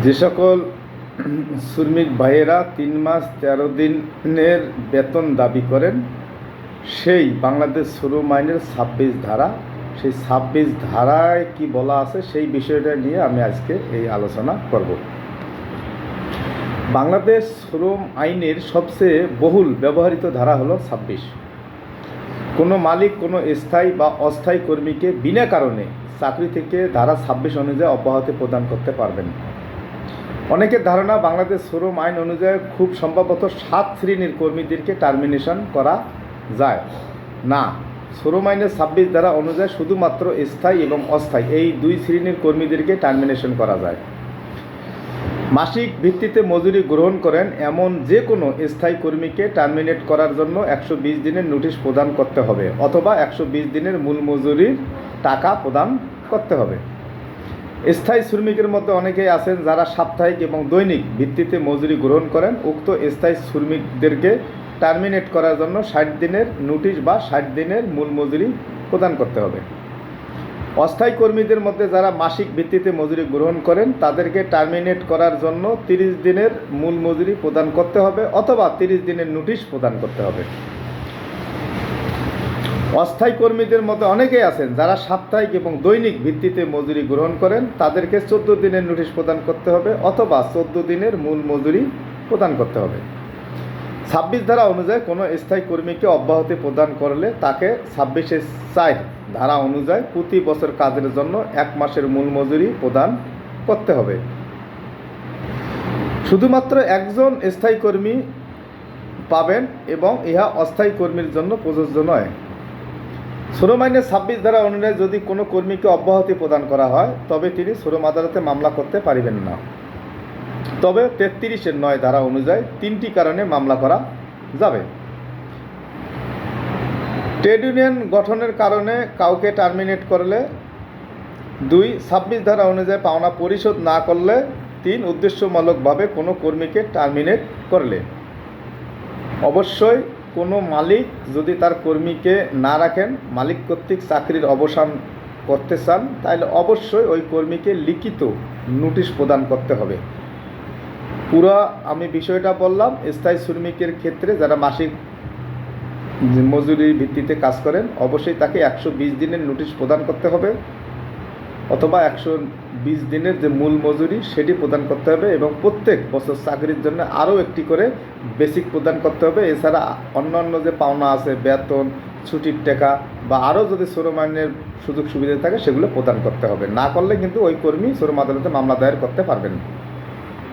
যে সকল শ্রমিক ভাইয়েরা ৩ মাস ১৩ দিনের বেতন দাবি করেন, সেই বাংলাদেশ শ্রম আইনের ২৬ ধারা, সেই ২৬ ধারায় কি বলা আছে সেই বিষয়টা নিয়ে আমি আজকে এই আলোচনা করব। বাংলাদেশ শ্রম আইনের সবচেয়ে বহুল ব্যবহৃত ধারা হলো ২৬। কোনো মালিক কোনো স্থায়ী বা অস্থায়ী কর্মীকে বিনা কারণে চাকরি থেকে ধারা ২৬ অনুযায়ী অব্যাহতি প্রদান করতে পারবেন। অনেকের ধারণা বাংলাদেশ শ্রম আইন অনুযায়ী খুব সম্ভবত ৭ শ্রেণীর কর্মীদেরকে টার্মিনেশন করা যায়। না, শ্রম আইনের ২৬ ধারা অনুযায়ী শুধুমাত্র স্থায়ী এবং অস্থায়ী এই ২ শ্রেণীর কর্মীদেরকে টার্মিনেশন করা যায়। মাসিক ভিত্তিতে মজুরি গ্রহণ করেন এমন যে কোনো স্থায়ী কর্মীকে টার্মিনেট করার জন্য ১২০ দিনের নোটিশ প্রদান করতে হবে অথবা ১২০ দিনের মূল মজুরির টাকা প্রদান করতে হবে। স্থায়ী শ্রমিকের মধ্যে অনেকেই আছেন যারা সাপ্তাহিক এবং দৈনিক ভিত্তিতে মজুরি গ্রহণ করেন। উক্ত স্থায়ী শ্রমিকদেরকে টার্মিনেট করার জন্য ৬০ দিনের নোটিশ বা ৬০ দিনের মূল মজুরি প্রদান করতে হবে। অস্থায়ী কর্মীদের মধ্যে যারা মাসিক ভিত্তিতে মজুরি গ্রহণ করেন তাদেরকে টার্মিনেট করার জন্য ৩০ দিনের মূল মজুরি প্রদান করতে হবে অথবা ৩০ দিনের নোটিশ প্রদান করতে হবে। অস্থায়ী কর্মীদের মধ্যে অনেকেই আছেন যারা সাপ্তাহিক এবং দৈনিক ভিত্তিতে মজুরি গ্রহণ করেন তাদেরকে ১৪ দিনের নোটিশ প্রদান করতে হবে অথবা ১৪ দিনের মূল মজুরি প্রদান করতে হবে। ২৬ ধারা অনুযায়ী কোনো স্থায়ী কর্মীকে অব্যাহতি প্রদান করলে তাকে ২৬(৪) ধারা অনুযায়ী প্রতি বছর কাজের জন্য ১ মাসের মূল মজুরি প্রদান করতে হবে। শুধুমাত্র একজন স্থায়ী কর্মী পাবেন এবং ইহা অস্থায়ী কর্মীর জন্য প্রযোজ্য নয়। শ্রম আইনের ২৬ ধারা অনুযায়ী যদি কোনো কর্মীকে অব্যাহতি প্রদান করা হয় তবে তিনি শ্রম আদালতে মামলা করতে পারিবেন না। তবে ৩৩(৯) ধারা অনুযায়ী ৩টি কারণে মামলা করা যাবে। ট্রেড ইউনিয়ন গঠনের কারণে কাউকে টার্মিনেট করলে, ২ ২৬ ধারা অনুযায়ী পাওনা পরিশোধ না করলে, ৩ উদ্দেশ্যমূলকভাবে কোনো কর্মীকে টার্মিনেট করলে। অবশ্যই কোনো মালিক যদি তার কর্মীকে না রাখেন, মালিক কর্তৃক চাকরির অবসান করতে চান, তাহলে অবশ্যই ওই কর্মীকে লিখিত নোটিশ প্রদান করতে হবে। পুরো আমি বিষয়টা বললাম। স্থায়ী শ্রমিকের ক্ষেত্রে যারা মাসিক মজুরির ভিত্তিতে কাজ করেন অবশ্যই তাকে ১২০ দিনের নোটিশ প্রদান করতে হবে অথবা ১২০ দিনের যে মূল মজুরি সেটি প্রদান করতে হবে এবং প্রত্যেক বছর চাকরির জন্য আরও একটি করে বেসিক প্রদান করতে হবে। এছাড়া অন্যান্য যে পাওনা আছে, বেতন, ছুটির টাকা বা আরও যদি শ্রম আইনের সুযোগ সুবিধা থাকে সেগুলো প্রদান করতে হবে। না করলে কিন্তু ওই কর্মী শ্রম আদালতে মামলা দায়ের করতে পারবেন না।